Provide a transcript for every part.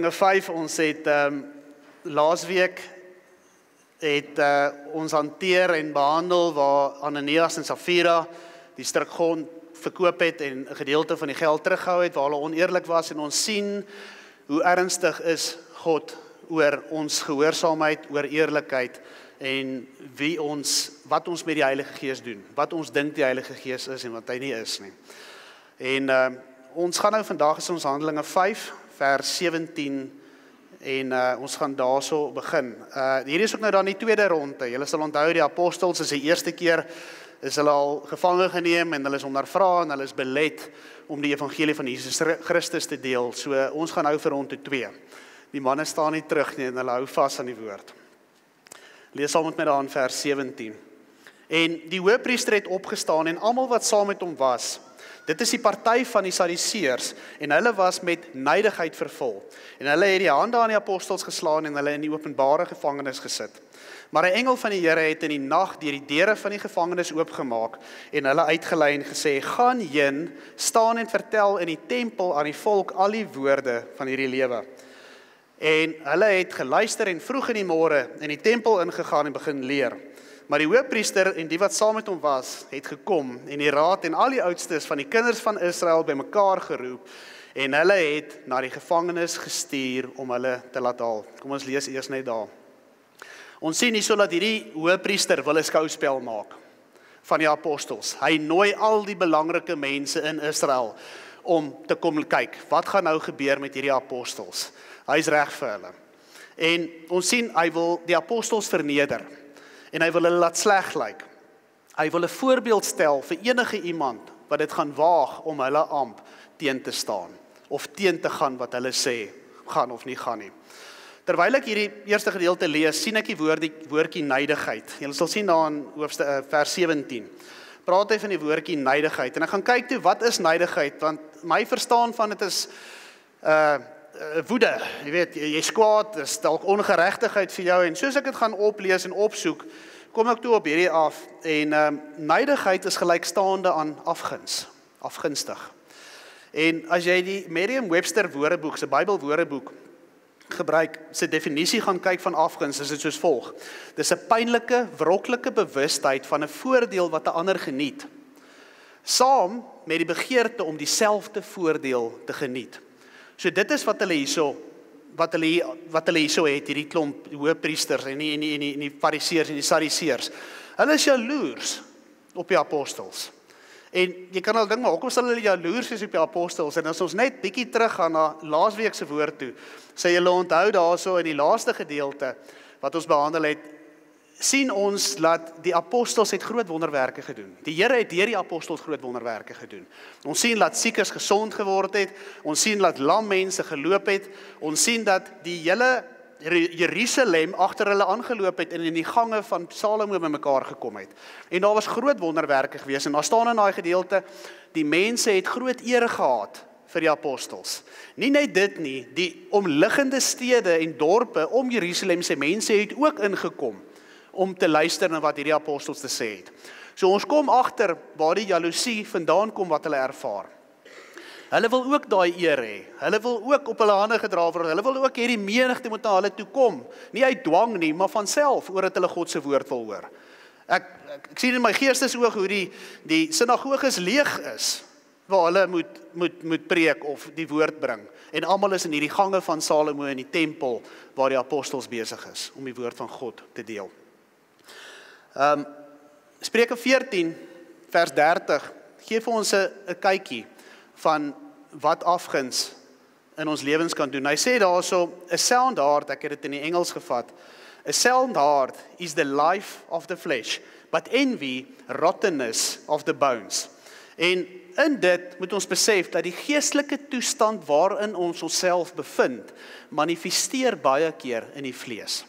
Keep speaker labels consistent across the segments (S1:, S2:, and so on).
S1: Handelinge 5, ons het laasweek ons hanteer en behandel waar Ananias en Safira die stuk grond verkoop het en 'n gedeelte van die geld teruggehou het waar hulle oneerlik was, en ons sien hoe ernstig is God oor ons gehoorsaamheid, oor eerlikheid en wat ons met die Heilige Gees doen, wat ons dink die Heilige Gees is en wat hy nie is nie. En ons gaan nou vandag is ons Handelinge 5 vers 17 en ons gaan daarso begin. Hier is ook nou dan die tweede ronde. Julle sal onthou die apostels is die eerste keer is hulle al gevange geneem en hulle is ondervra en hulle is belet om die evangelie van Jesus Christus te deel. So ons gaan nou vir ronde 2. Die manne staan nie terug nie en hulle hou vas aan die woord. Lees saam met my daar in vers 17. En die hoëpriester het opgestaan en almal wat saam met hom was. Dit is die party van die Sadduseërs en hulle was met nydigheid vervul. En hulle het die hande aan die apostels geslaan en hulle in die openbare gevangenis gesit. Maar 'n engel van die Here het in die nag deur die deure van die gevangenis oopgemaak en hulle uitgelei en gesê: "Gaan heen, staan en vertel in die tempel aan die volk al die woorde van hierdie lewe." En hulle het geluister en vroeg in die môre in die tempel ingegaan en begin leer. Maar die hoëpriester en die wat saam met hom was, het gekom en die raad en al die oudstes van die kinders van Israel bymekaar geroep en hulle het na die gevangenis gestuur om hulle te laat haal. Kom ons lees eers net daar. Ons sien hierso dat hierdie hoëpriester wil 'n skouspel maak van die apostels. Hy nooi al die belangrike mense in Israel om te kom kyk, wat gaan nou gebeur met hierdie apostels? Hy is reg vir hulle. En ons sien, hy wil die apostels verneder. En hy wil hulle laat sleg lyk. Hy wil 'n voorbeeld stel vir enige iemand wat dit gaan waag om hulle amp teen te staan. Of teen te gaan wat hulle sê, gaan of nie gaan nie. Terwyl ek hierdie eerste gedeelte lees, sien ek die woordjie nydigheid. Julle sal sien daar in vers 17. Praat hy van die woordjie nydigheid. En ek gaan kyk toe, wat is nydigheid? Want my verstaan van dit is woede. Jy weet, jy's kwaad, is dalk ongeregtigheid vir jou. En soos ek dit gaan oplees en opsoek, kom ek toe op hierdie af. En nydigheid is gelykstaande aan afguns. Afgunstig. En as jy die Merriam-Webster woordeboek, se Bybel woordeboek, gebruik, sy definisie gaan kyk van afguns, is dit soos volg. Dis 'n pynlike, wroklike bewustheid van 'n voordeel wat 'n ander geniet, saam met die begeerte om dieselfde voordeel te geniet. So dit is wat hulle hierso het, hierdie klomp hoëpriesters en die fariseërs en die Sadduseërs. Hulle is jaloers op die apostels. En jy kan al dink, maar hoekom sal hulle jaloers wees op die apostels? En as ons net bietjie teruggaan na laasweek se woord toe, sê julle onthou daarso in die laaste gedeelte wat ons behandel het, sien ons dat die apostels het groot wonderwerke gedoen. Die Here het deur die apostels groot wonderwerke gedoen. Ons sien dat siekes gesond geword het, ons sien dat lam mense geloop het, ons sien dat die hele Jerusalem agter hulle aangeloop het en in die gange van Salomo bymekaar gekom het. En daar was groot wonderwerke gewees en daar staan in daai gedeelte, die mense het groot eer gehad vir die apostels. Nie net dit nie, die omliggende stede en dorpe om Jerusalem se mense het ook ingekom om te luister na wat hierdie apostels te sê het. So ons kom agter waar die jaloesie vandaan kom wat hulle ervaar. Hulle wil ook daai eer hê. Hulle wil ook op hulle hande gedra word. Hulle wil ook hierdie menigte moet na hulle toe kom. Nie uit dwang nie, maar van self, oordat hulle God se woord wil hoor. Ek sien in my geestesoog hoe die sinagoges leeg is, waar hulle moet preek of die woord bring. En almal is in hierdie gange van Salomo in die tempel, waar die apostels besig is, om die woord van God te deel. Spreuke 14, vers 30, gee vir ons 'n kykie van wat afguns in ons lewens kan doen. Hy sê daarso, a sound heart, ek het dit in die Engels gevat, a sound heart is the life of the flesh, but envy, rottenness of the bones. En in dit moet ons besef dat die geestelike toestand waarin ons onsself bevind, manifesteer baie keer in die vlees.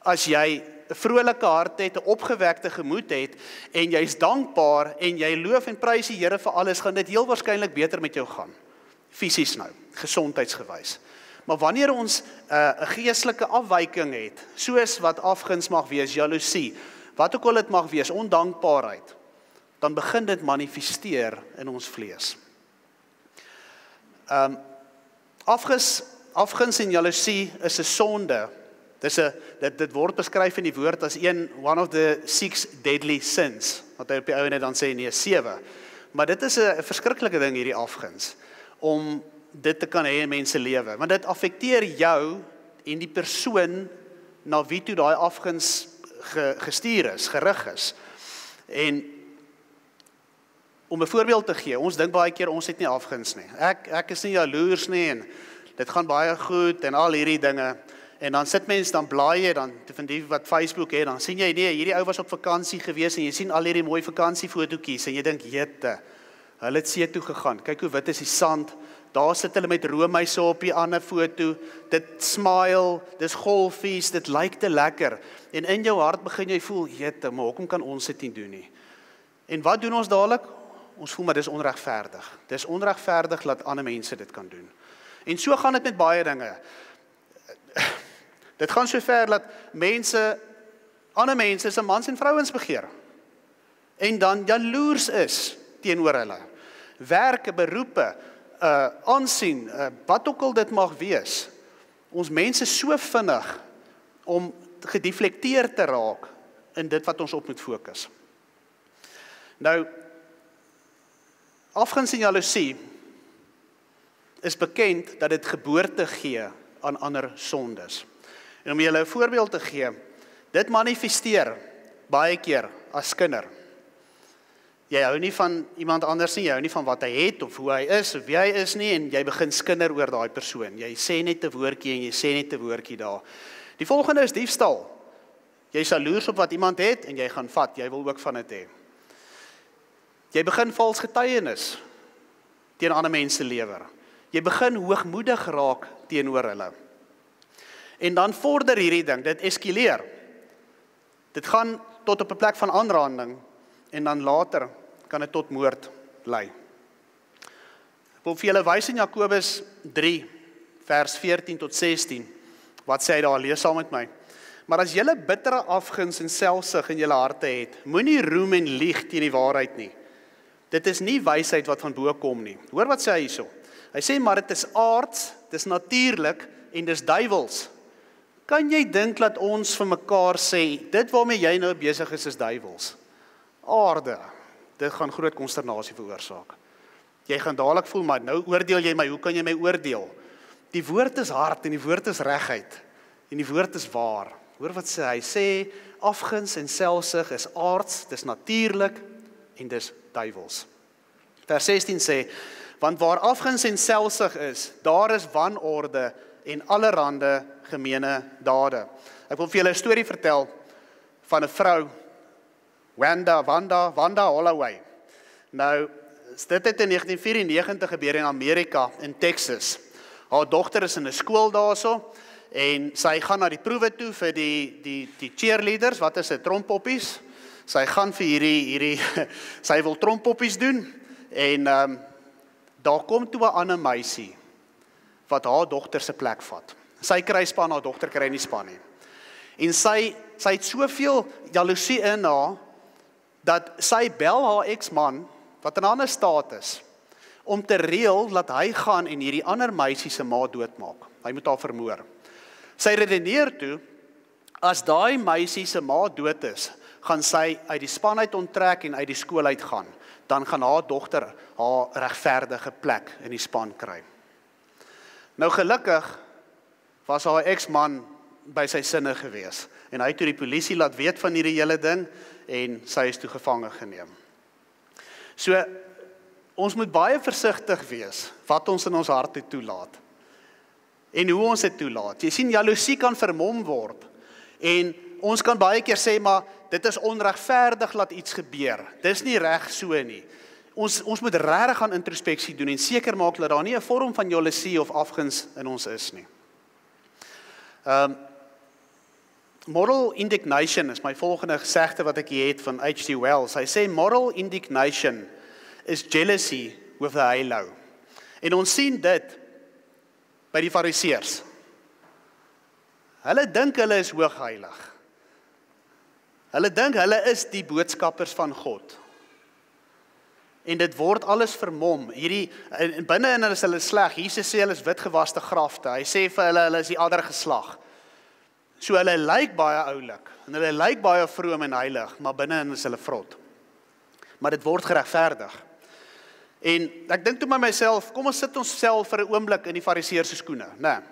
S1: As jy 'n vrolike hart het, 'n opgewekte gemoed het, en jy's dankbaar, en jy loof en prys die Here vir alles, gaan dit heel waarskynlik beter met jou gaan. Fisies nou, gesondheidsgewys. Maar wanneer ons 'n geestelike afwyking het, soos wat afguns mag wees, jaloesie, wat ook al dit mag wees, ondankbaarheid, dan begin dit manifesteer in ons vlees. Afguns afguns en jaloesie is 'n sonde. Dit word beskryf in die woord as one of the 6 deadly sins, wat hy op die ouene dan sê, nee, 7. Maar dit is 'n verskriklike ding, hierdie afguns, om dit te kan hê in mense lewe. Want dit affekteer jou en die persoon na wie toe daai afguns gestuur is, gerig is. En om 'n voorbeeld te gee, ons dink baie keer ons het nie afguns nie. Ek is nie jaloers nie en dit gaan baie goed en al hierdie dinge. En dan sit mense, dan blaai jy, dan van die wat Facebook het, dan sien jy, nee, hierdie ou was op vakansie gewees en jy sien al hierdie mooi vakansiefotootjies en jy dink, jette, hulle het see toe gegaan. Kyk hoe wit is die sand. Daar sit hulle met roomhuise op die ander foto. Dit smile, dis golfies, dit lyk te lekker. En in jou hart begin jy voel, jette, maar hoekom kan ons dit nie doen nie? En wat doen ons dadelik? Ons voel maar dis onregverdig. Dis onregverdig dat ander mense dit kan doen. En so gaan dit met baie dinge. Dit gaan so ver dat ander mense se mans en vrouens begeer. En dan jaloers is teenoor hulle. Werke, beroepe, aansien, wat ook al dit mag wees. Ons mense so vinnig om gedeflekteer te raak in dit wat ons op moet fokus. Nou, afguns en jaloesie is bekend dat dit geboorte gee aan ander sondes. En om julle 'n voorbeeld te gee, dit manifesteer baie keer as kinder. Jy hou nie van iemand anders nie, jy hou nie van wat hy het of hoe hy is of wie hy is nie, en jy begin skinder oor daai persoon. Jy sê net 'n woordjie en jy sê net 'n woordjie daar. Die volgende is diefstal. Jy is jaloers op wat iemand het en jy gaan vat, jy wil ook van dit hê. Jy begin vals getuienis teen ander mense lewer. Jy begin hoogmoedig raak teenoor hulle. En dan vorder hierdie ding, dit eskaleer. Dit gaan tot op 'n plek van aanranding en dan later kan dit tot moord lei. Ek wil vir julle wys in Jakobus 3 vers 14 tot 16. Wat sê hy daar? Lees saam met my. Maar as julle bittere afguns en selfsug in julle harte het, moenie roem en lieg teen die waarheid nie. Dit is nie wysheid wat van bo kom nie. Hoor wat sê hy hierso. Hy sê maar dit is aards, dit is natuurlik en dis duiwels. Kan jy dink dat ons vir mekaar sê, dit waarmee jy nou besig is duiwels? Aarde, dit gaan groot konsternasie veroorsaak. Jy gaan dadelik voel, maar nou oordeel jy my, hoe kan jy my oordeel? Die woord is hard en die woord is regheid en die woord is waar. Hoor wat sê hy? Sê afguns en selfsug is aards, dis natuurlik en dis duiwels. Vers 16 sê, want waar afguns en selfsug is, daar is wanorde en allerhande gemeene dade. Ek wil vir julle 'n storie vertel van 'n vrou, Wanda Holloway. Nou, dit het in 1994 gebeur in Amerika, in Texas. Haar dogter is in 'n skool daarso, en sy gaan na die proewe toe vir die cheerleaders, wat is dit, trompoppies? Sy gaan vir hierdie sy wil trompoppies doen, en daar kom toe 'n ander meisie, wat haar dogter se plek vat. Sy kry span, haar dogter kry nie span nie. En sy het soveel jaloesie in haar, dat sy bel haar ex-man, wat in 'n ander staat is, om te reël dat hy gaan en hierdie ander meisie se ma doodmaak. Hy moet haar vermoor. Sy redeneer toe, as daai meisie se ma dood is, gaan sy uit die span uit onttrek en uit die skool uit gaan. Dan gaan haar dogter haar regverdige plek in die span kry. Nou gelukkig was haar ex-man by sy sinne gewees, en hy het toe die polisie laat weet van hierdie hele ding, en sy is toe gevange geneem. So, ons moet baie versigtig wees, wat ons in ons harte toelaat, en hoe ons dit toelaat. Jy sien, jaloesie kan vermom word, en ons kan baie keer sê, maar dit is onregverdig laat iets gebeur, dis nie reg so nie. Ons moet regtig gaan introspeksie doen, en seker maak dat daar nie 'n vorm van jaloesie of afguns in ons is nie. Moral indignation is my volgende gesegde wat ek hier het van H.G. Wells. Hy sê, moral indignation is jealousy with a halo. En ons sien dit by die fariseërs. Hulle dink hulle is hoogheilig. Hulle dink hulle is die boodskappers van God. En dit word alles vermom. Binne in hulle is hulle sleg. Jesus sê hulle is witgewaste grafte. Hy sê vir hulle is die ander geslag. So hulle lyk baie oulik en hulle lyk baie vroom en heilig, maar binne is hulle vrot. Maar dit word geregverdig. En ek dink toe by myself, kom ons sit ons self vir 'n oomblik in die fariseërs se skoene, né?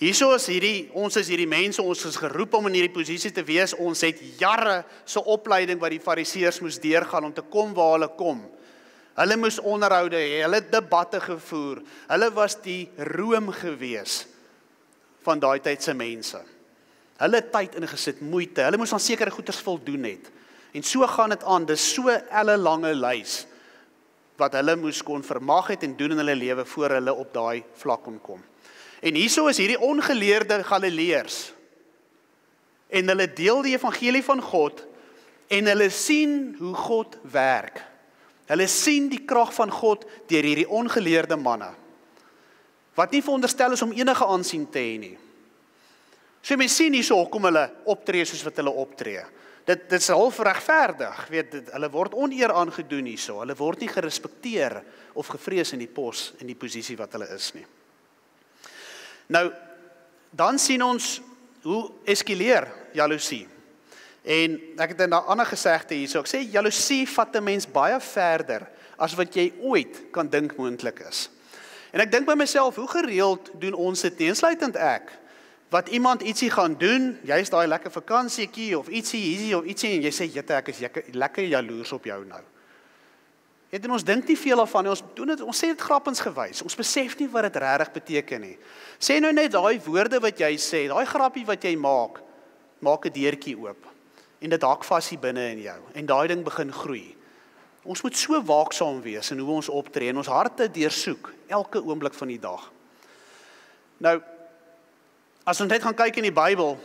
S1: Ons is hierdie mense, ons is geroep om in hierdie posisie te wees. Ons het jare se opleiding wat die fariseërs moes deurgaan om te kom waar hulle kom. Hulle moes onderhoude hê, hulle het debatte gevoer. Hulle was die Rome gewees van daai tyd se mense. Hulle het tyd ingesit, moeite. Hulle moes aan sekere goeders voldoen het. En so gaan dit aan. Dis so 'n ellelange lys wat hulle moes kon vermag het en doen in hulle lewe voor hulle op daai vlak kon kom. En hierso is hierdie ongeleerde Galileërs. En hulle deel die evangelie van God en hulle sien hoe God werk. Hulle sien die krag van God deur hierdie ongeleerde manne. Wat nie veronderstel is om enige aansien te hê nie. So mens sien hierso hoekom hulle optree soos wat hulle optree. Dit is half regverdig, hulle word oneer aangedoen hierso. Hulle word nie gerespekteer of gevrees in die pos en die posisie wat hulle is nie. Nou, dan sien ons hoe eskaleer jaloesie. En ek het 'n ander gesegde hierso. Ek sê jaloesie vat 'n mens baie verder as wat jy ooit kan dink moontlik is. En ek dink by myself, hoe gereeld doen ons dit nie, insluitend ek, wat iemand ietsie gaan doen, jy's daai lekker vakansieetjie of ietsie of ietsie en jy sê jette, ek is lekker jaloers op jou nou. En ons dink nie veel daarvan nie, ons sê dit grappingsgewys, ons besef nie wat dit regtig beteken nie. Sê nou net daai woorde wat jy sê, daai grappie wat jy maak 'n deurtjie oop. En dit hak vas hier binne in jou, en daai ding begin groei. Ons moet so waaksaam wees in hoe ons optree, en ons harte deursoek, elke oomblik van die dag. Nou, as ons net gaan kyk in die Bybel,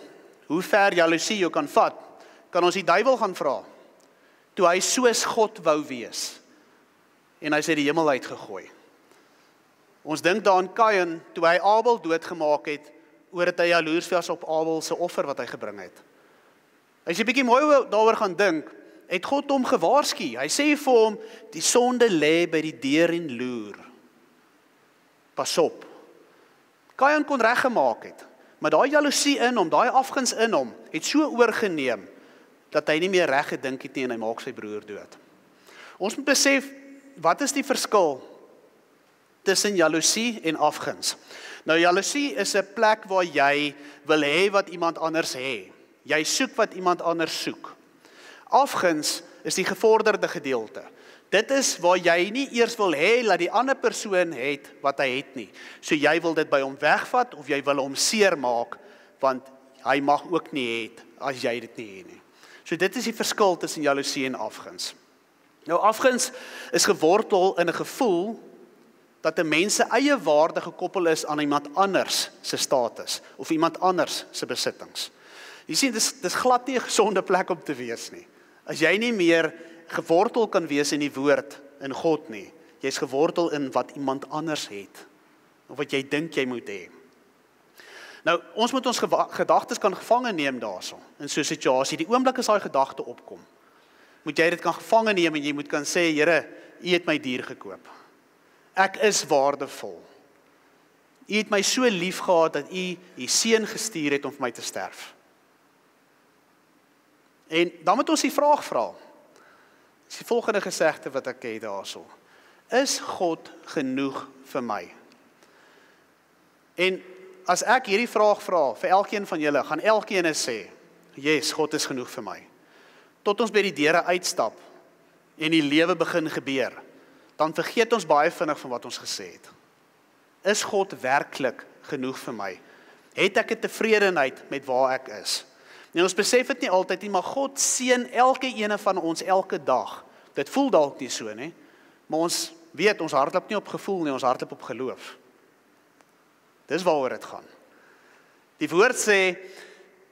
S1: hoe ver jaloesie jou kan vat, kan ons die duiwel gaan vra, toe hy soos God wou wees, en hy sê die hemel uitgegooi. Ons dink daaraan Kain, toe hy Abel doodgemaak het, oor dat hy jaloers was op Abel se offer wat hy gebring het. As jy bietjie mooi daaroor gaan dink, het God hom gewaarsku. Hy sê vir hom, die sonde lê by die deur en loer. Pas op. Kain kon reggemaak het, maar daai jaloesie in hom, daai afguns in hom, het so oorgeneem, dat hy nie meer reg gedink het nie en hy maak sy broer dood. Ons moet besef, wat is die verskil tussen jaloesie en afguns? Nou, jaloesie is 'n plek waar jy wil hê wat iemand anders hê. Jy soek wat iemand anders soek. Afguns is die gevorderde gedeelte. Dit is waar jy nie eers wil hê dat die ander persoon het wat hy het nie. So jy wil dit by hom wegvat of jy wil hom seermaak, want hy mag ook nie hê as jy dit nie hê nie. So dit is die verskil tussen jaloesie en afguns. Nou, afguns is gewortel in 'n gevoel dat 'n mens se eie waarde gekoppel is aan iemand anders se status of iemand anders se besittings. Jy sien, dis glad nie 'n gesonde plek om te wees nie. As jy nie meer gewortel kan wees in die woord, in God nie, jy's gewortel in wat iemand anders het, of wat jy dink jy moet hê. Nou, ons moet ons gedagtes kan gevange neem daarso, in so 'n situasie. Die oomblik as daai gedagte opkom, moet jy dit kan gevange neem en jy moet kan sê, Here, U het my duur gekoop. Ek is waardevol. U het my so lief gehad dat U U seun gestuur het om vir my te sterf. En dan moet ons die vraag vra. Dis die volgende gesegde wat ek het daarso. Is God genoeg vir my? En as ek hierdie vraag vra vir elkeen van julle, gaan elkeen sê, yes, God is genoeg vir my. Tot ons by die deure uitstap en die lewe begin gebeur, dan vergeet ons baie vinnig van wat ons gesê het. Is God werklik genoeg vir my? Het ek 'n tevredenheid met waar ek is? En ons besef dit nie altyd nie, maar God seën elke ene van ons elke dag. Dit voel dalk nie so nie, maar ons weet, ons hardloop nie op gevoel nie, ons hardloop op geloof. Dis waaroor dit gaan. Die woord sê,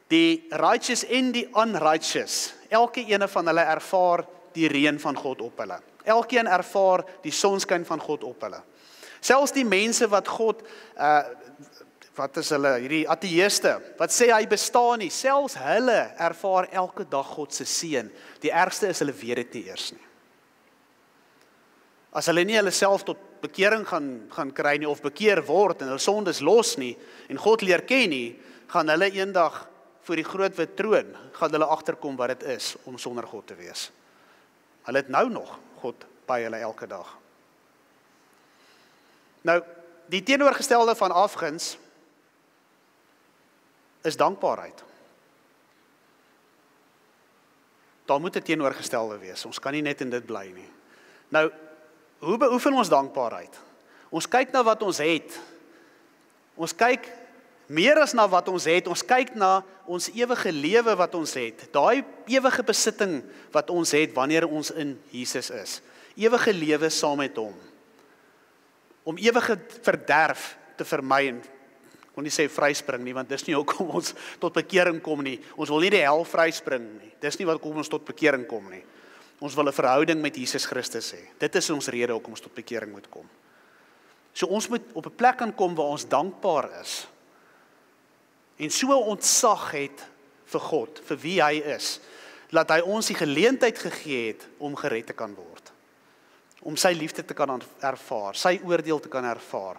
S1: die righteous en die unrighteous, elke ene van hulle ervaar die reën van God op hulle. Elkeen ervaar die sonskyn van God op hulle. Selfs die mense wat God, wat is hulle, hierdie ateïste, wat sê hy bestaan nie, selfs hulle ervaar elke dag God se seën. Die ergste is hulle weet dit nie eers nie. as hulle nie hulle self tot bekering gaan kry nie, of bekeer word, en hulle sondes los nie, en God leer ken nie, gaan hulle eendag voor die groot wit troon, gaan hulle agterkom wat dit is, om sonder God te wees. Hulle het nou nog God by hulle elke dag. Nou, die teenoorgestelde van afguns, is dankbaarheid. Daar moet 'n teenoorgestelde wees, ons kan nie net in dit bly nie. Nou, hoe beoefen ons dankbaarheid? Ons kyk na wat ons het. Ons kyk meer as na wat ons het, ons kyk na ons ewige lewe wat ons het. Daai ewige besitting wat ons het wanneer ons in Jesus is. Ewige lewe saam met hom. Om ewige verderf te vermy, en ek wil nie sê vryspring nie, want dis nie hoekom ons tot bekering kom nie. Ons wil nie die hel vryspring nie. Dis nie wat hoekom ons tot bekering kom nie. Ons wil 'n verhouding met Jesus Christus hê. Dit is ons rede hoekom ons tot bekering moet kom. So ons moet op 'n plek aankom waar ons dankbaar is. En so ontzag het vir God, vir wie hy is, dat hy ons die geleentheid gegee het om gered te kan word. Om sy liefde te kan ervaar, sy oordeel te kan ervaar,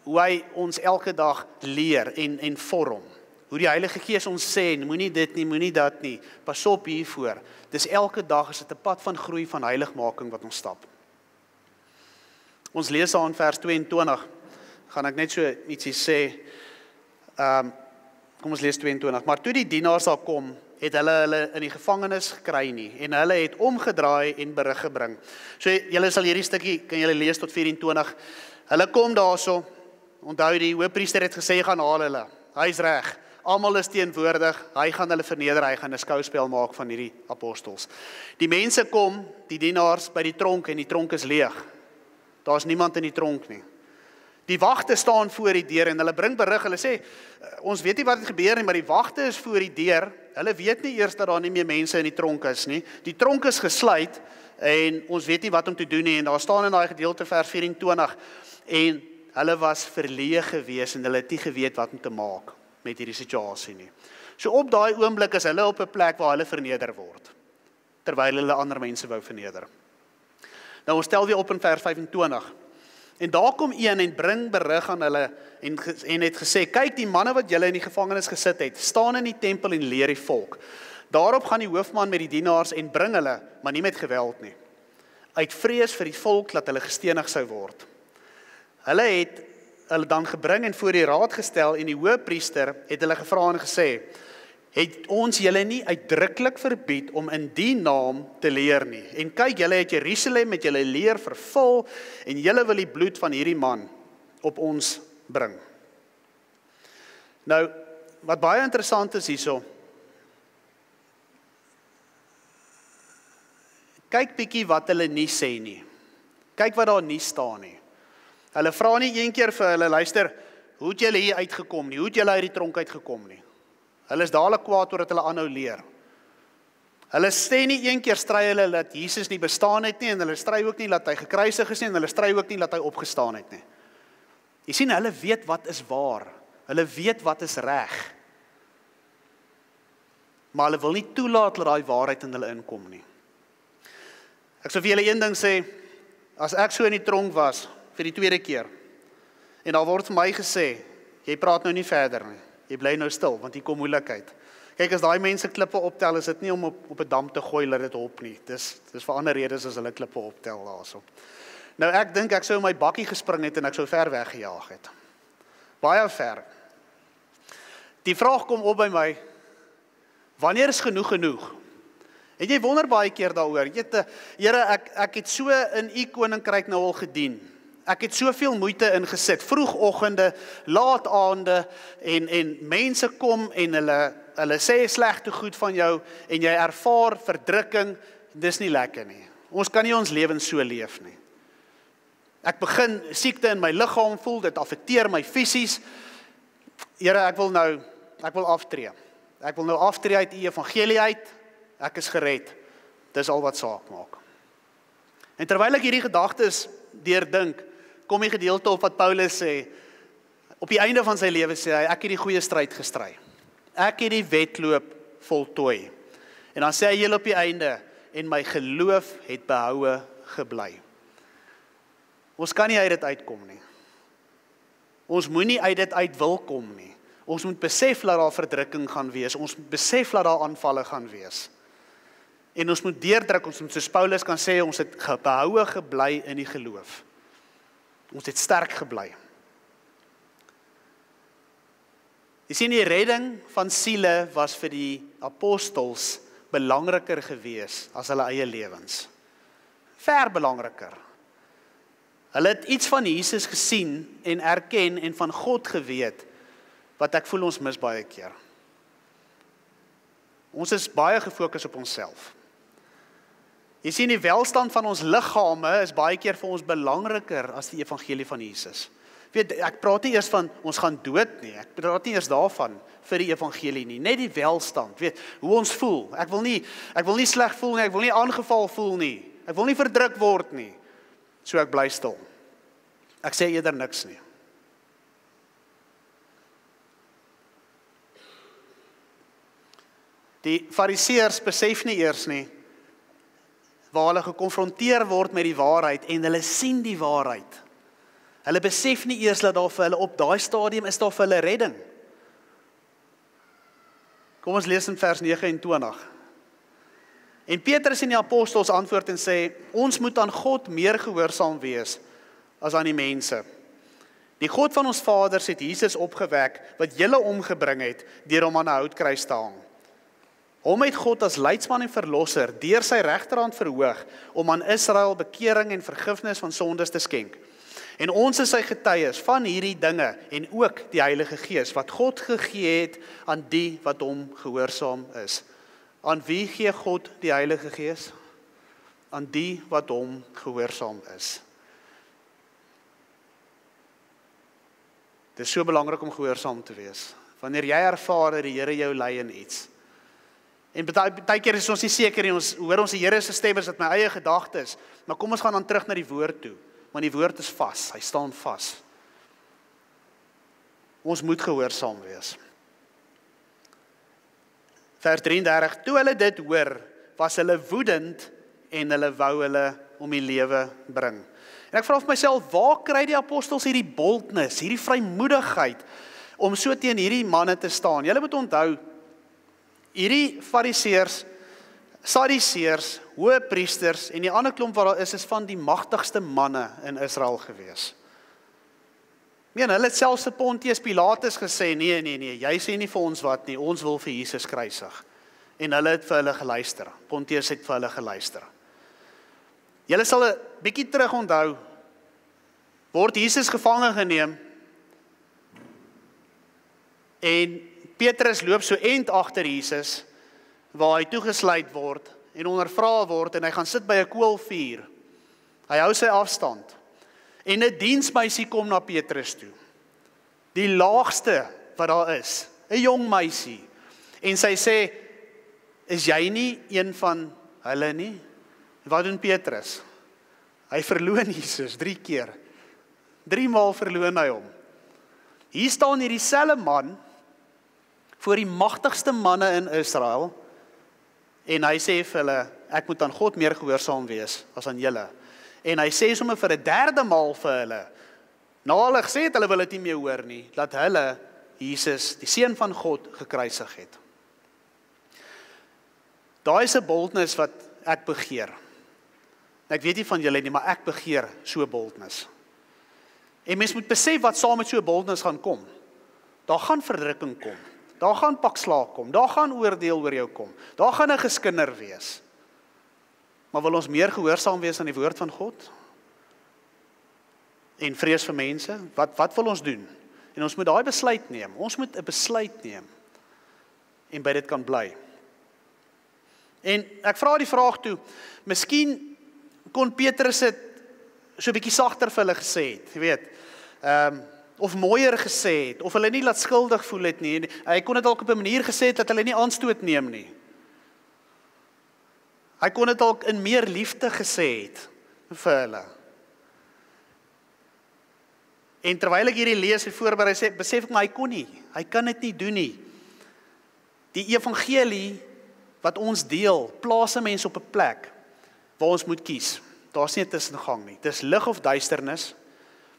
S1: hoe hy ons elke dag leer en vorm. Hoe die Heilige Gees ons sê, moenie dit nie, moenie dat nie, pas op hiervoor. Dis elke dag is dit 'n pad van groei, van heiligmaking wat ons stap. Ons lees aan vers 22, gaan ek net so ietsie sê, kom ons lees 22, maar toe die dienaars daar kom, het hulle in die gevangenis gekry nie, en hulle het omgedraai en berig gebring. So julle sal hierdie stukkie, kan julle lees tot 24, hulle kom daarso, onthou die hoëpriester het gesê, gaan haal hulle, hy is reg, almal is teenwoordig, hy gaan hulle verneder, hy gaan 'n skouspel maak van hierdie apostels. Die mense kom, die dienaars by die tronk, en die tronk is leeg, daar is niemand in die tronk nie. Die wagte staan voor die deur en hulle bring berig, hulle sê, ons weet nie wat het gebeur nie, maar die wagte is voor die deur, hulle weet nie eers dat daar nie meer mense in die tronk is nie, die tronk is gesluit, en ons weet nie wat om te doen nie, en daar staan in daai gedeelte vers 24, en hulle was verleë gewees, en hulle het nie geweet wat om te maak met hierdie situasie nie. So op daai oomblik is hulle op 'n plek waar hulle verneder word, terwyl hulle ander mense wou verneder. Nou ons stel weer op in vers 25, en daar kom een en bring berig aan hulle, en het gesê, kyk die manne wat julle in die gevangenis gesit het, staan in die tempel en leer die volk. Daarop gaan die hoofman met die dienaars en bring hulle, maar nie met geweld nie, uit vrees vir die volk dat hulle gestenig sou word. Hulle het hulle dan gebring en voor die raad gestel, en die hoëpriester het hulle gevra en gesê, het ons julle nie uitdruklik verbied om in die naam te leer nie, en kyk, julle het Jerusalem met julle leer vervul, en julle wil die bloed van hierdie man op ons bring. Nou, wat baie interessant is hierso, kyk bietjie wat hulle nie sê nie, kyk wat daar nie staan nie. Hulle vra nie een keer vir hulle, luister, hoe het julle hier uitgekom nie, hoe het julle uit die tronk uitgekom nie. Hulle is dadelik kwaad oor dat hulle aanhou leer. Hulle sê nie een keer stry hulle dat Jesus nie bestaan het nie, en hulle stry ook nie dat hy gekruisig is nie, en hulle stry ook nie dat hy opgestaan het nie. Jy sien, hulle weet wat is waar, hulle weet wat is reg, maar hulle wil nie toelaat dat daai waarheid in hulle inkom nie. Ek sou vir julle een ding sê, as ek so in die tronk was, vir die tweede keer, en daar word vir my gesê, jy praat nou nie verder nie, jy bly nou stil, want hier kom moeilikheid. Kyk, as daai mense klippe optel, is dit nie om op 'n dam te gooi, laat dit hop nie, dis vir ander redes as hulle klippe optel daarso. Nou ek dink ek sou in my bakkie gespring het, en ek sou ver weggejaag het, baie ver. Die vraag kom op by my, wanneer is genoeg genoeg? En jy wonder baie keer daaroor, Here, ek het so in u koninkryk nou al gedien, ek het soveel moeite ingesit, vroegoggende, laat aande, en mense kom en hulle sê slegte goed van jou, en jy ervaar verdrukking, dis nie lekker nie. Ons kan nie ons lewens so leef nie. Ek begin siekte in my liggaam voel, dit affekteer my fisies. Here, ek wil aftree. Ek wil nou aftree uit die evangelie uit, ek is gered. Dis al wat saak maak. En terwyl ek hierdie gedagtes deurdink, kom die gedeelte op wat Paulus sê, op die einde van sy lewe sê hy, ek het die goeie stryd gestry. Ek het die wedloop voltooi. En dan sê hy heel op die einde, en my geloof het behoue gebly. Ons kan nie uit dit uitkom nie. Ons moenie uit dit uit wil kom nie. Ons moet besef dat daar verdrukking gaan wees. Ons moet besef dat daar aanvalle gaan wees. En ons moet deurdruk, ons moet soos Paulus kan sê, ons het behoue gebly in die geloof. Ons het sterk gebly. Jy sien, die redding van siele was vir die apostels belangriker gewees as hulle eie lewens. Ver belangriker. Hulle het iets van Jesus gesien en erken en van God geweet, wat ek voel ons mis baie keer. Ons is baie gefokus op onsself. Jy sien, die welstand van ons liggame is baie keer vir ons belangriker as die evangelie van Jesus. Weet, ek praat nie eers van ons gaan dood nie, ek praat nie eers daarvan vir die evangelie nie, net die welstand, weet, hoe ons voel. Ek wil nie sleg voel nie, ek wil nie aangeval voel nie, ek wil nie verdruk word nie, so ek bly stil. Ek sê eerder niks nie. Die fariseërs besef nie eers nie, waar hulle gekonfronteer word met die waarheid en hulle sien die waarheid. Hulle besef nie eers dat daar vir hulle op daai stadium is daar vir hulle redding. Kom ons lees in vers 29. En Petrus en die apostels antwoord en sê, ons moet aan God meer gehoorsaam wees as aan die mense. Die God van ons vaders het Jesus opgewek, wat julle omgebring het, deur hom aan 'n houtkruis te hang. Hom het God as leidsman en verlosser deur sy regterhand verhoog om aan Israel bekering en vergifnis van sondes te skenk. En ons is sy getuies van hierdie dinge en ook die Heilige Gees wat God gegee het aan die wat hom gehoorsaam is. Aan wie gee God die Heilige Gees? Aan die wat hom gehoorsaam is. Dit is so belangrik om gehoorsaam te wees. Wanneer jy ervaar dat die Here jou lei in iets. En baie keer is ons nie seker nie, ons hoor ons die Here se stem is dit my eie gedagtes, maar kom ons gaan dan terug na die woord toe, want die woord is vas, hy staan vas. Ons moet gehoorsaam wees. Vers 33, toe hulle dit hoor, was hulle woedend en hulle wou hulle om die lewe bring. En ek vra vir myself, waar kry die apostels hierdie boldness, hierdie vrymoedigheid, om so teen hierdie manne te staan? Julle moet onthou, hierdie fariseërs, sadiseërs, hoëpriesters en die ander klomp wat daar is van die magtigste manne in Israel gewees. Hulle het selfs vir Pontius Pilatus gesê, nee, jy sê nie vir ons wat nie, ons wil vir Jesus kruisig. En hulle het vir hulle geluister. Pontius het vir hulle geluister. Julle sal 'n bietjie terug onthou, word Jesus gevange geneem, en Petrus loop so end agter Jesus, waar hy toegesluit word, en ondervra word, en hy gaan sit by 'n koolvuur. Hy hou sy afstand. En 'n diensmeisie kom na Petrus toe. Die laagste wat daar is, 'n jong meisie. En sy sê, is jy nie een van hulle nie? Wat doen Petrus? Hy verloon Jesus 3 keer. 3 maal verloon hy hom. Hier staan hierdie selfe man voor die magtigste manne in Israel, en hy sê vir hulle, ek moet aan God meer gehoorsaam wees as aan julle. En hy sê sommer vir 'n 3de maal vir hulle, na hulle gesê het, hulle wil dit nie meer hoor nie, dat hulle Jesus, die Seun van God, gekruisig het. Daai is 'n boldness wat ek begeer. Ek weet nie van julle nie, maar ek begeer so boldness. En mens moet besef wat saam met so boldness gaan kom. Daar gaan verdrukking kom. Daar gaan pakslaag kom. Daar gaan oordeel oor jou kom. Daar gaan 'n geskinder wees. Maar wil ons meer gehoorsaam wees aan die woord van God? En vrees vir mense? Wat wil ons doen? En ons moet daai besluit neem. Ons moet 'n besluit neem. En by dit kan bly. En ek vra die vraag toe, miskien kon Petrus het so 'n bietjie sagter vir hulle gesê het, jy weet, of mooier gesê het, of hulle nie laat skuldig voel het nie. Hy kon dit dalk op 'n manier gesê het dat hulle nie aanstoot neem nie. Hy kon dit dalk in meer liefde gesê het vir hulle. En terwyl ek hierdie lees en voorberei, besef ek maar hy kon nie. Hy kan dit nie doen nie. Die evangelie wat ons deel, plaas 'n mens op 'n plek waar ons moet kies. Daar's nie 'n tussengang nie. Dis lig of duisternis,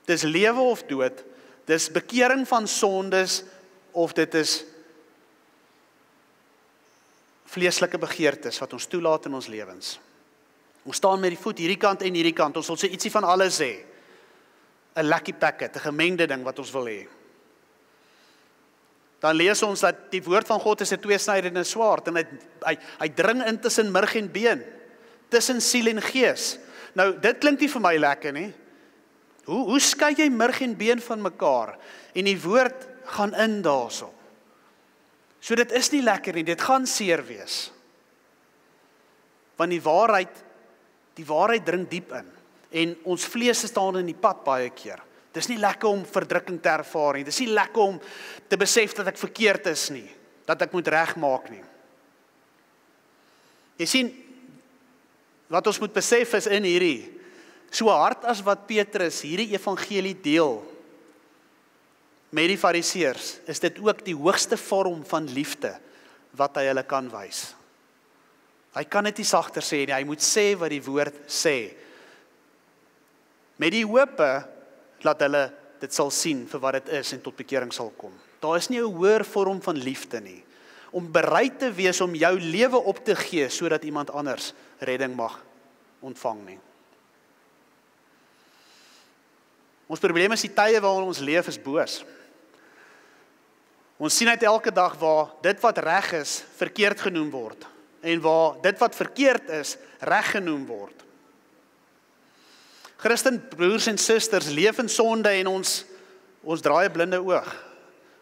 S1: dis lewe of dood, dis bekering van sondes of dit is vleeslike begeertes wat ons toelaat in ons lewens. Ons staan met die voet hierdie kant en hierdie kant, ons wil so ietsie van alles hê. 'n lucky packet, 'n gemengde ding wat ons wil hê. Dan lees ons dat die woord van God is 'n tweesnydende swaard en hy dring in tussen murg en been, tussen siel en gees. Nou, dit klink nie vir my lekker nie. Hoe skei jy murg en been van mekaar? En die woord gaan in daarso. So dit is nie lekker nie, dit gaan seer wees. Want die waarheid dring diep in. En ons vlees staan in die pad baie keer. Dit is nie lekker om verdrukking te ervaar nie. Dit is nie lekker om te besef dat ek verkeerd is nie. Dat ek moet regmaak nie. Jy sien, wat ons moet besef is in hierdie, so hard as wat Petrus hierdie evangelie deel met die fariseërs, is dit ook die hoogste vorm van liefde wat hy hulle kan wys. Hy kan dit nie sagter sê nie, hy moet sê wat die woord sê. Met die hope dat hulle dit sal sien vir wat dit is en tot bekering sal kom. Daar is nie 'n hoër vorm van liefde nie. Om bereid te wees om jou lewe op te gee sodat iemand anders redding mag ontvang nie. Ons probleem is die tye waarin ons leef is boos. Ons sien uit elke dag waar dit wat reg is verkeerd genoem word en waar dit wat verkeerd is reg genoem word. Christen broers en susters leef in sonde en ons draai 'n blinde oog.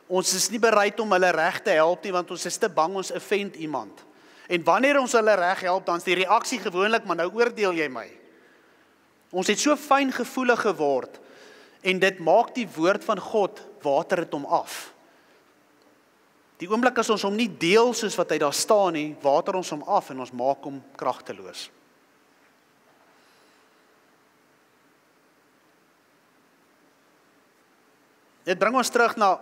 S1: Ons is nie bereid om hulle reg te help nie want ons is te bang ons offend iemand. En wanneer ons hulle reg help, dan is die reaksie gewoonlik, maar nou oordeel jy my. Ons het so fyngevoelig geword en dit maak die woord van God water dit hom af. Die oomblik as ons hom nie deel soos wat hy daar staan nie, water ons hom af en ons maak hom kragteloos. Dit bring ons terug na,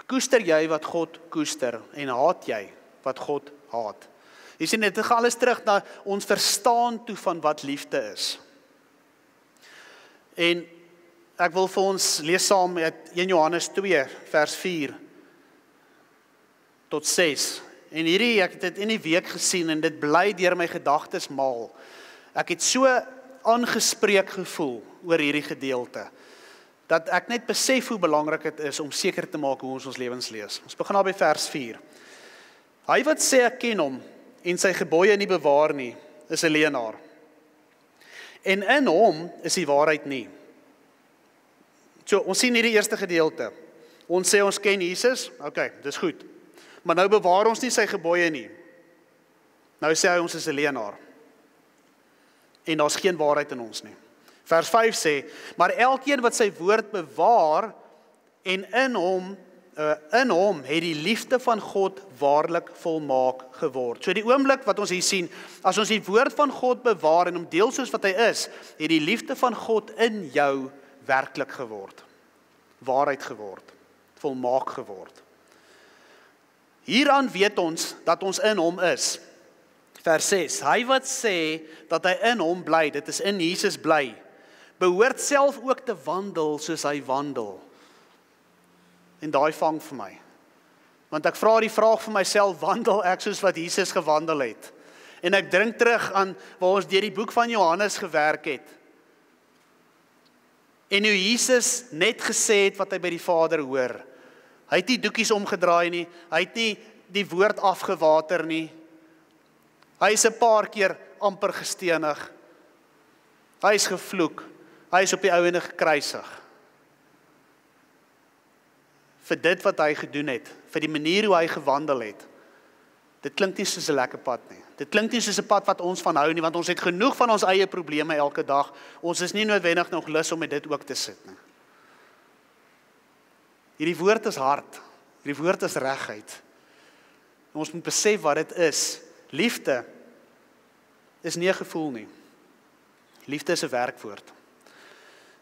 S1: koester jy wat God koester en haat jy wat God haat. Jy sien, dit gaan alles terug na ons verstaan toe van wat liefde is. En ek wil vir ons lees saam met 1 Johannes 2 vers 4 tot 6. En hierdie, ek het dit in die week gesien en dit bly deur my gedagtes maal. Ek het so aangespreek gevoel oor hierdie gedeelte, dat ek net besef hoe belangrik dit is om seker te maak hoe ons lewens lees. Ons begin al by vers 4. Hy wat sê ek ken hom en sy gebooie nie bewaar nie, is 'n leienaar. En in hom is die waarheid nie. So, ons sien hierdie eerste gedeelte. Ons sê ons ken Jesus, okay, dis goed. Maar nou bewaar ons nie sy gebooie nie. Nou sê hy ons is 'n leienaar. En daar's geen waarheid in ons nie. Vers 5 sê, maar elkeen wat sy woord bewaar en in hom het die liefde van God waarlik volmaak geword. So die oomblik wat ons hier sien, as ons die woord van God bewaar en hom deel soos wat hy is, het die liefde van God in jou werklik geword. Waarheid geword. Volmaak geword. Hieraan weet ons dat ons in hom is. Vers 6, hy wat sê dat hy in hom bly, dit is in Jesus bly, behoort self ook te wandel soos hy wandel. En daai vang vir my. Want ek vra die vraag vir myself, wandel ek soos wat Jesus gewandel het? En ek dink terug aan waar ons deur die boek van Johannes gewerk het. En hoe Jesus net gesê het wat hy by die Vader hoor. Hy het nie doekies omgedraai nie, hy het nie die woord afgewater nie. Hy is 'n paar keer amper gestenig. Hy is gevloek. Hy is op die ou ende gekruisig. Vir dit wat hy gedoen het, vir die manier hoe hy gewandel het. Dit klink nie soos 'n lekker pad nie. Dit klink nie soos 'n pad wat ons van hou nie, want ons het genoeg van ons eie probleme elke dag. Ons is nie noodwendig nog lus om met dit ook te sit nie. Hierdie woord is hard. Hierdie woord is regheid. Ons moet besef wat dit is. Liefde is nie 'n gevoel nie. Liefde is 'n werkwoord.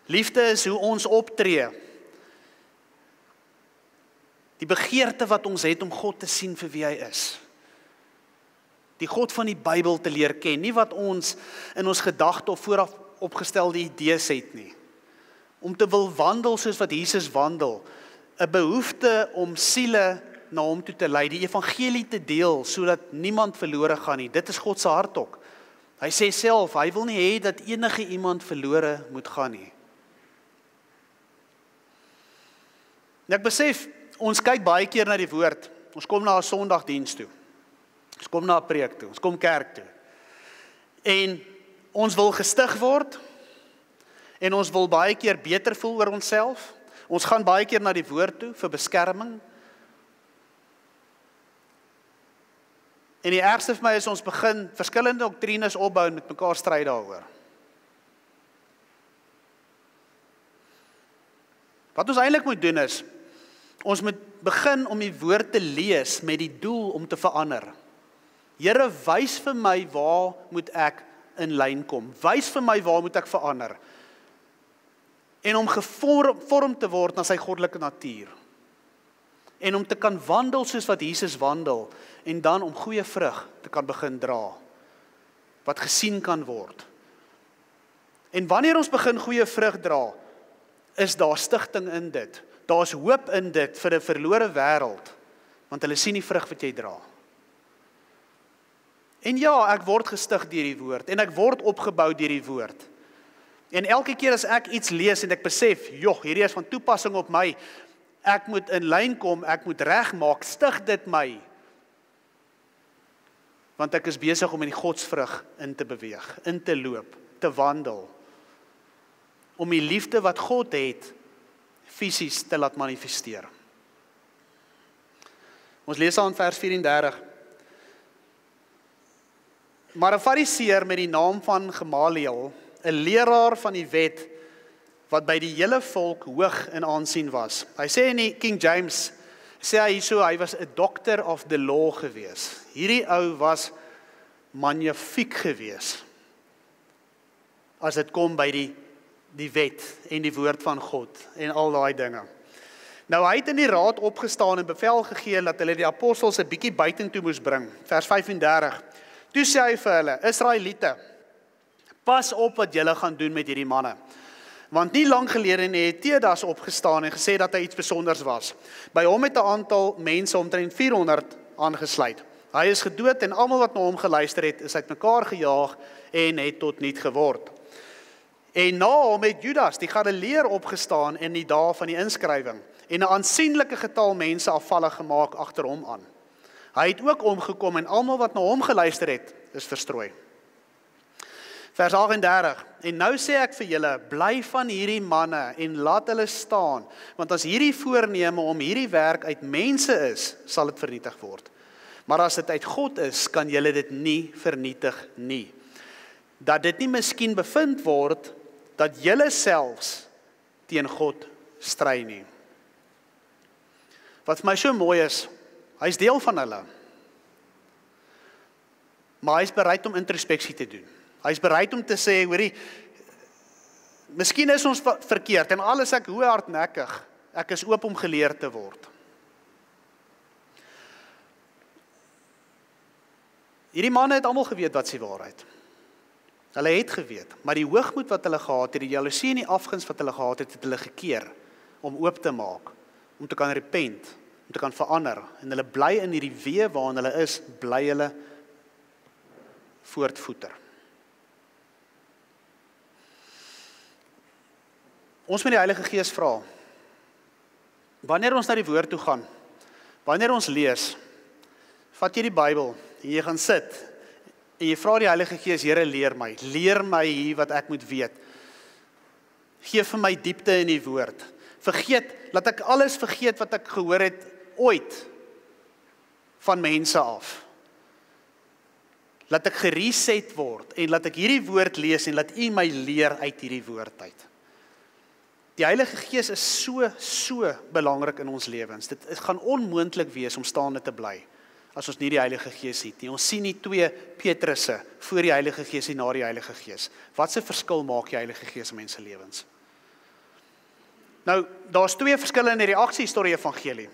S1: Liefde is hoe ons optree. Die begeerte wat ons het om God te sien vir wie hy is. Die God van die Bybel te leer ken, nie wat ons in ons gedagte of vooraf opgestelde idees het nie. Om te wil wandel soos wat Jesus wandel, 'n behoefte om siele na hom toe te lei, die evangelie te deel, sodat niemand verlore gaan nie. Dit is God se hartklop. Hy sê self, hy wil nie hê dat enige iemand verlore moet gaan nie. En ek besef, ons kyk baie keer na die woord. Ons kom na 'n Sondagdiens toe. Ons kom na 'n preek toe. Ons kom kerk toe. En ons wil gestig word. En ons wil baie keer beter voel oor onsself. Ons gaan baie keer na die woord toe vir beskerming. En die ergste vir my is ons begin verskillende doktrines opbou en met mekaar stry daaroor. Wat ons eintlik moet doen is, ons moet begin om die woord te lees met die doel om te verander. Here, wys vir my waar moet ek in lyn kom. Wys vir my waar moet ek verander. En om gevorm te word na sy goddelike natuur. En om te kan wandel soos wat Jesus wandel, en dan om goeie vrug te kan begin dra, wat gesien kan word. En wanneer ons begin goeie vrug dra, is daar stigting in dit. Daar is hoop in dit vir 'n verlore wêreld, want hulle sien die vrug wat jy dra. En ja, ek word gestig deur die woord, en ek word opgebou deur die woord. En elke keer as ek iets lees en ek besef, joh, hierdie is van toepassing op my, ek moet in lyn kom, ek moet regmaak, stig dit my. Want ek is besig om in die godsvrug in te beweeg, in te loop, te wandel. Om die liefde wat God het, fisies te laat manifesteer. Ons lees aan vers 34. Maar 'n fariseer met die naam van Gamaliel, 'n leraar van die wet, wat by die hele volk hoog in aansien was. Hy sê in die King James, sê hy so, hy was 'n doctor of the law gewees. Hierdie ou was magnifiek gewees, as dit kom by die wet en die woord van God en al daai dinge. Nou hy het in die raad opgestaan en bevel gegee dat hulle die apostels 'n bietjie buitentoe moes bring. Vers 35. Toe sê hy vir hulle, Israeliete, pas op wat julle gaan doen met hierdie manne. Want nie lang gelede het Theudas opgestaan en gesê dat hy iets besonders was. By hom het 'n aantal mense omtrent 400 aangesluit. Hy is gedood en almal wat na hom geluister het, is uitmekaar gejaag en het tot niet geword. En na hom het Judas, die Galileër, opgestaan in die dae van die inskrywing en 'n aansienlike getal mense afvallig gemaak agter hom aan. Hy het ook omgekom en almal wat na hom geluister het, is verstrooi. Vers 38, en nou sê ek vir julle, bly van hierdie manne en laat hulle staan, want as hierdie voorneme om hierdie werk uit mense is, sal dit vernietig word. Maar as dit uit God is, kan julle dit nie vernietig nie. Dat dit nie miskien bevind word, dat julle selfs teen God stry nie. Wat vir my so mooi is, hy is deel van hulle. Maar hy is bereid om introspeksie te doen. Hy is bereid om te sê, hoorie, miskien is ons verkeerd, en al is ek hoe hardnekkig, ek is oop om geleer te word. Hierdie manne het almal geweet wat is die waarheid. Hulle het geweet, maar die hoogmoed wat hulle gehad het, die jaloesie en die afguns wat hulle gehad het, het hulle gekeer om oop te maak, om te kan repent, om te kan verander, en hulle bly in hierdie weë waarin hulle is, bly hulle voortvoeter. Ons moet die Heilige Gees vra, wanneer ons na die woord toe gaan, wanneer ons lees, vat jy die Bybel, en jy gaan sit, en jy vra die Heilige Gees, Here, leer my hier wat ek moet weet. Geef vir my diepte in die woord. Laat ek alles vergeet wat ek gehoor het ooit van mense af. Laat ek gereset word, en laat ek hierdie woord lees, en laat U my leer uit hierdie woord uit. Die Heilige Gees is so belangrik in ons lewens. Dit gaan onmoontlik wees om staande te bly, as ons nie die Heilige Gees het nie. Ons sien nie 2 Petrusse voor die Heilige Gees en na die Heilige Gees. Wat 'n verskil maak die Heilige Gees in mense lewens? Nou, daar's 2 verskillende reaksies tot die evangelie.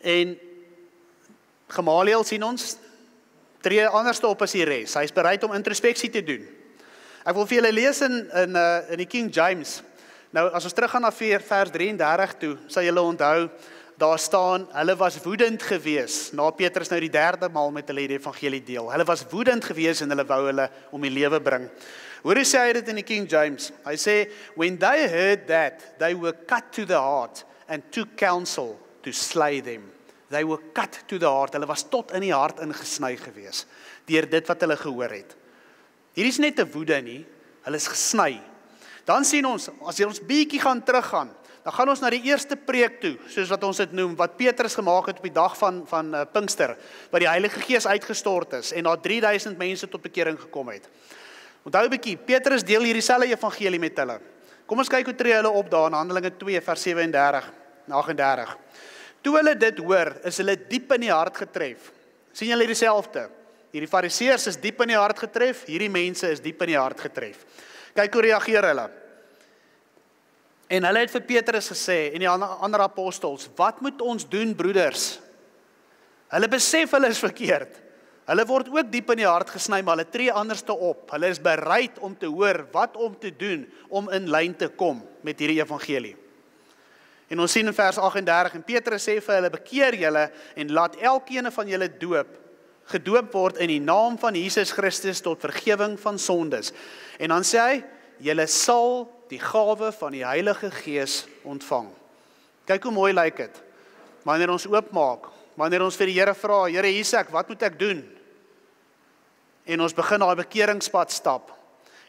S1: En Gamaliel sien ons, tree anders op as die res. Hy is bereid om introspeksie te doen. Ek wil vir julle lees in die King James. Nou, as ons teruggaan na vers 33 toe, sal julle onthou, daar staan, hulle was woedend gewees, na Petrus nou die 3de maal met hulle die evangelie deel. Hulle was woedend gewees en hulle wou hulle om die lewe bring. Hoor hoe sê hy dit in die King James? Hy sê, when they heard that, they were cut to the heart and took counsel to slay them. They were cut to the heart. Hulle was tot in die hart ingesny gewees, deur dit wat hulle gehoor het. Hier is net 'n woede nie, hulle is gesny. Dan sien ons, as ons bietjie gaan teruggaan, dan gaan ons na die eerste preek toe, soos wat ons dit noem, wat Petrus gemaak het op die dag van Pinkster, waar die Heilige Gees uitgestort is, en daar 3000 mense tot bekering gekom het. Onthou 'n bietjie, Petrus deel hierdie selfe evangelie met hulle. Kom ons kyk hoe tree hulle op daar in Handelinge 2 vers 37 en 38. Toe hulle dit hoor, is hulle diep in die hart getref. Sien julle dieselfde? Hierdie fariseërs is diep in die hart getref, hierdie mense is diep in die hart getref. Kyk hoe reageer hulle. En hulle het vir Petrus gesê, en die ander apostels, wat moet ons doen, broeders? Hulle besef hulle is verkeerd. Hulle word ook diep in die hart gesny, maar hulle tree anders te op. Hulle is bereid om te hoor wat om te doen, om in lyn te kom met hierdie evangelie. En ons sien in vers 38, en Petrus sê vir hulle, bekeer julle, en laat elkeen van julle gedoop word in die naam van Jesus Christus tot vergifnis van sondes. En dan sê hy, julle sal die gawe van die Heilige Gees ontvang. Kyk hoe mooi lyk dit. Wanneer ons oopmaak, wanneer ons vir die Here vra, Here, hier is ek, wat moet ek doen? En ons begin daai bekeringspad stap.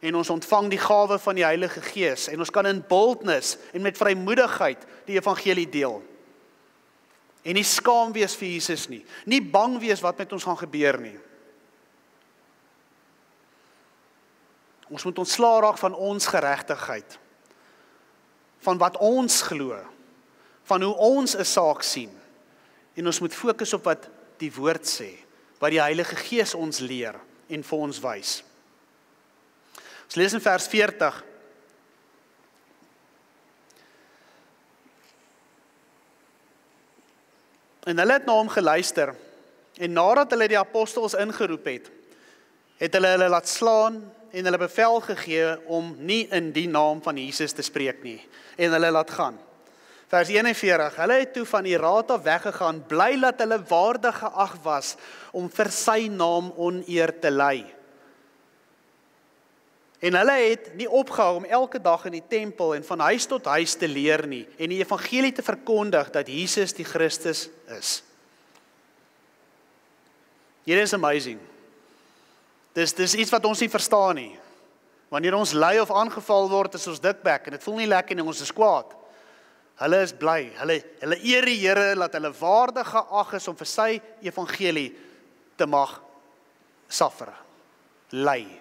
S1: En ons ontvang die gawe van die Heilige Gees. En ons kan in boldness en met vrymoedigheid die evangelie deel. En nie skaam wees vir Jesus nie. Nie bang wees wat met ons gaan gebeur nie. Ons moet ontslae raak van ons geregtigheid. Van wat ons glo. Van hoe ons 'n saak sien. En ons moet fokus op wat die woord sê. Wat die Heilige Gees ons leer en vir ons wys. Ons lees in vers 40. En hulle het na hom geluister, en nadat hulle die apostels ingeroep het, het hulle laat slaan, en hulle bevel gegee om nie in die naam van Jesus te spreek nie, en hulle laat gaan. Vers 41, hulle het toe van die raad af weggegaan, bly dat hulle waardig geag was, om vir sy naam oneer te ly. En hulle het nie opgehou om elke dag in die tempel en van huis tot huis te leer nie, en die evangelie te verkondig dat Jesus die Christus is. Hier is amazing. Dis iets wat ons nie verstaan nie. Wanneer ons ly of aangeval word, is ons dikbek, en dit voel nie lekker nie, ons is kwaad. Hulle is bly, hulle eer die Here, dat hulle waardig geag is om vir sy evangelie te mag suffer, ly.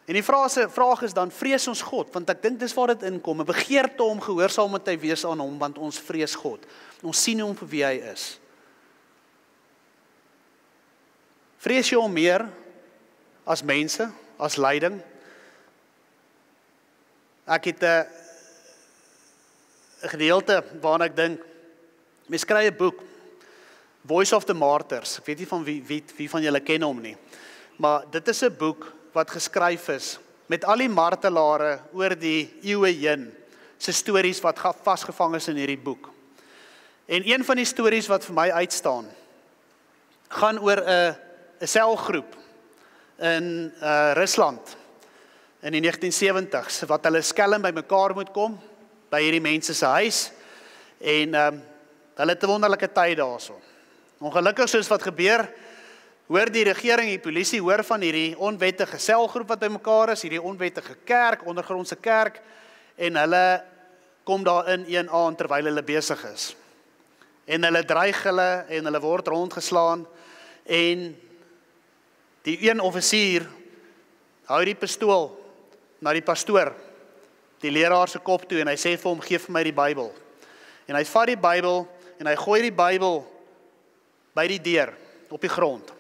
S1: En die vraag is dan, vrees ons God? Want ek dink dis waar dit inkom, 'n begeerte om gehoorsaam moet hy wees aan hom, want ons vrees God. Ons sien hom vir wie hy is. Vrees jy hom meer as mense, as leiding? Ek het 'n gedeelte waarna ek dink, mens skryf 'n boek, Voice of the Martyrs. Ek weet nie van wie van julle ken hom nie, maar dit is 'n boek wat geskryf is met al die martelare oor die eeue heen, se stories wat vasgevang is in hierdie boek. En een van die stories wat vir my uitstaan, gaan oor 'n selgroep in Rusland in die 1970s, wat hulle skelm by mekaar moet kom, by hierdie mense se huis, en hulle het 'n wonderlike tyd daarso. Ongelukkig soos wat gebeur, hoor die regering, die polisie, hoor van hierdie onwettige selgroep wat by mekaar is, hierdie onwettige kerk, ondergrondse kerk, en hulle kom daar in een aand terwyl hulle besig is. En hulle dreig hulle, en hulle word rondgeslaan, en die een offisier hou die pistool na die pastoor, die leraar se kop toe, en hy sê vir hom, gee vir my die Bybel. En hy vat die Bybel, en hy gooi die Bybel by die deur, op die grond.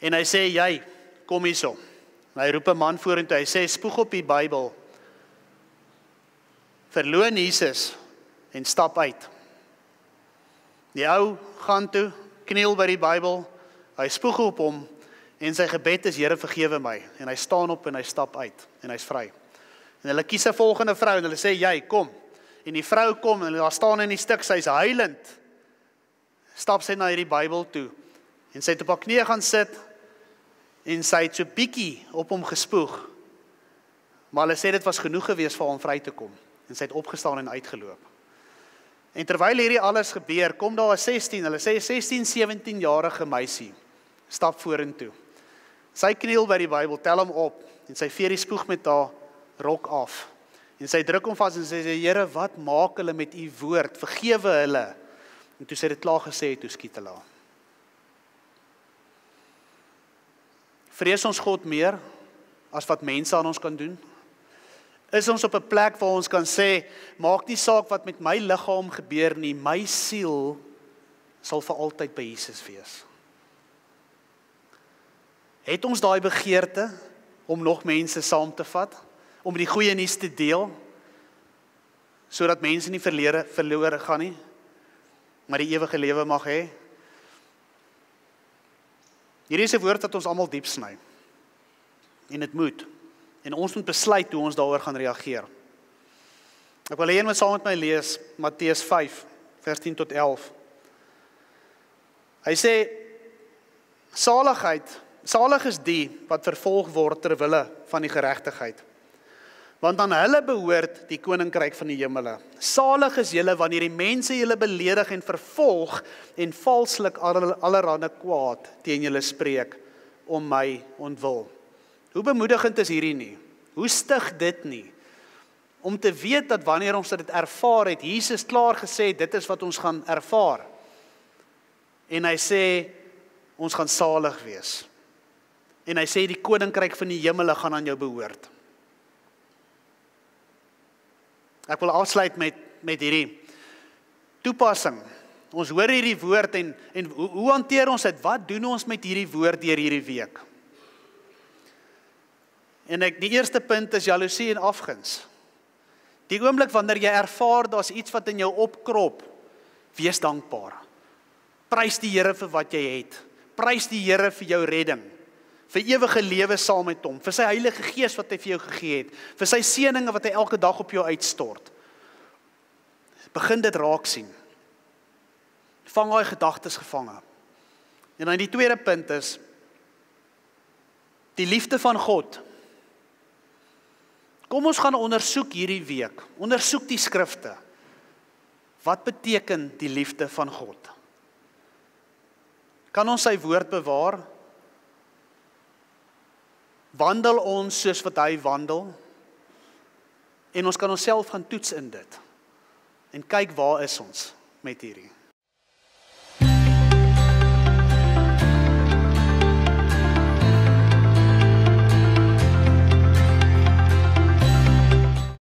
S1: En hy sê, jy, kom hierso. En hy roep 'n man vorentoe, hy sê, spoeg op die Bybel, verloon Jesus, en stap uit. Die ou gaan toe, kniel by die Bybel, hy spoeg op hom, en sy gebed is, Here vergewe my, en hy staan op en hy stap uit, en hy's vry. En hulle kies 'n volgende vrou, en hulle sê, jy, kom, en die vrou kom, en daar staan in die stuk, sy's huilend, stap sy na hierdie Bybel toe, en sy het op haar knieë gaan sit, en sy het so bietjie op hom gespoeg, maar hulle sê dit was genoeg gewees vir hom vry te kom, en sy het opgestaan en uitgeloop. En terwyl hierdie alles gebeur, kom daar 'n 16, hulle sê 16, 17-jarige meisie, stap vorentoe. Sy kniel by die Bybel, tel hom op, en sy vee die spoeg met haar rok af. En sy druk hom vas en sê, Here, wat maak hulle met u woord? Vergewe hulle. En toe sy dit klaar gesê, toe skiet hulle haar. Vrees ons God meer as wat mense aan ons kan doen? Is ons op 'n plek waar ons kan sê, maak nie saak wat met my liggaam gebeur nie, my siel sal vir altyd by Jesus wees. Het ons daai begeerte om nog mense saam te vat, om die goeie nuus te deel, sodat mense nie verlore gaan nie, maar die ewige lewe mag hê? Hierdie is 'n woord wat ons almal diep sny. En dit moet. En ons moet besluit hoe ons daaroor gaan reageer. Ek wil hê jy moet saam met my lees, Matteus 5, vers 10 tot 11. Hy sê, salig is die wat vervolg word ter wille van die geregtigheid, want aan hulle behoort die koninkryk van die hemele. Salig is julle wanneer die mense julle beledig en vervolg en valslik allerhande kwaad teen julle spreek om my ontwil. Hoe bemoedigend is hierdie nie? Hoe stig dit nie? Om te weet dat wanneer ons dit ervaar het, Jesus klaar gesê, dit is wat ons gaan ervaar. En hy sê, ons gaan salig wees. En hy sê, die koninkryk van die hemele gaan aan jou behoort. Ek wil afsluit met hierdie toepassing. Ons hoor hierdie woord en hoe hanteer ons dit? Wat doen ons met hierdie woord deur hierdie week? En die eerste punt is jaloesie en afguns. Die oomblik wanneer jy ervaar, daar's iets wat in jou opkrop, wees dankbaar. Prys die Here vir wat jy het. Prys die Here vir jou redding, vir ewige lewe saam met hom, vir sy Heilige Gees wat hy vir jou gegee het, vir sy seëninge wat hy elke dag op jou uitstort. Begin dit raak sien. Vang daai gedagtes gevange. En dan die tweede punt is, die liefde van God. Kom ons gaan ondersoek hierdie week, ondersoek die skrifte. Wat beteken die liefde van God? Kan ons sy woord bewaar? Wandel ons soos wat hy wandel? En ons kan onsself gaan toets in dit. En kyk waar is ons met hierdie.